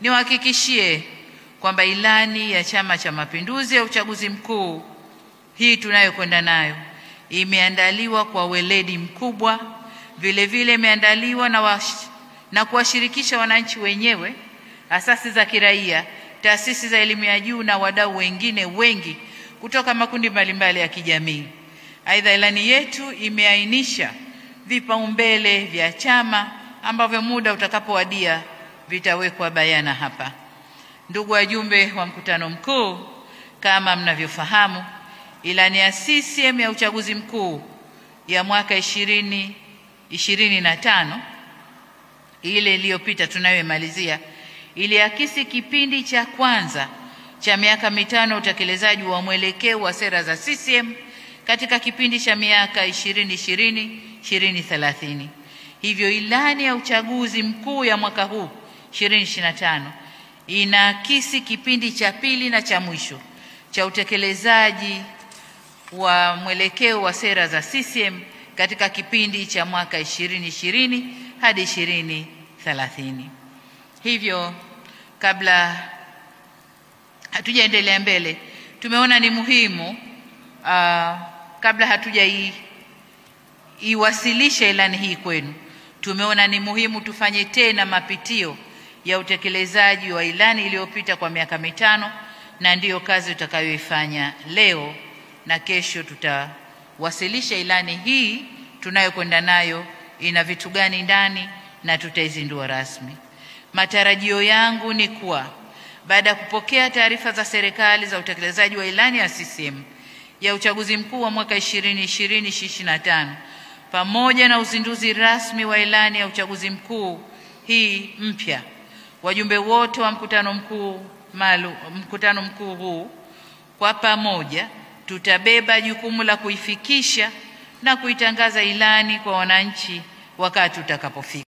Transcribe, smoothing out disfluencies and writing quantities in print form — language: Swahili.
niwahakikishie kwamba ilani ya Chama cha Mapinduzi ya uchaguzi mkuu hii tunayokwenda nayo imeandaliwa kwa weledi mkubwa, vile vile imeandaliwa na kuwashirikisha wananchi wenyewe, asasi za kiraia, taasisi za elimu ya juu na wadau wengine wengi kutoka makundi mbalimbali ya kijamii. Aidha, ilani yetu imeainisha vipaumbele vya chama ambavyo muda utakapowadia vitawekwa bayana hapa. Ndugu wajumbe wa mkutano mkuu, kama mnavyofahamu, ilani ya CCM ya uchaguzi mkuu ya mwaka 2025 ile iliyopita tunayomalizia iliakisi kipindi cha kwanza cha miaka mitano utekelezaji wa mwelekeo wa sera za CCM katika kipindi cha miaka 2020-2030. Hivyo ilani ya uchaguzi mkuu ya mwaka huu 2025 inaakisi kipindi cha pili na cha mwisho cha utekelezaji wa mwelekeo wa sera za CCM katika kipindi cha mwaka 2020 hadi 2030. Hivyo kabla hatujaendelea mbele, tumeona ni muhimu kabla hatujaiwasilisha ilani hii kwenu, tumeona ni muhimu tufanye tena mapitio ya utekelezaji wa ilani iliyopita kwa miaka mitano, na ndiyo kazi tutakayoifanya leo, na kesho tutawasilisha ilani hii tunayokwenda nayo ina vitu gani ndani na tutaizindua rasmi. Matarajio yangu ni kuwa baada ya kupokea taarifa za serikali za utekelezaji wa ilani ya CCM ya uchaguzi mkuu wa mwaka 2020-2025 pamoja na uzinduzi rasmi wa ilani ya uchaguzi mkuu hii mpya, wajumbe wote wa mkutano mkuu huu kwa pamoja tutabeba jukumu la kuifikisha na kuitangaza ilani kwa wananchi wakati utakapofika.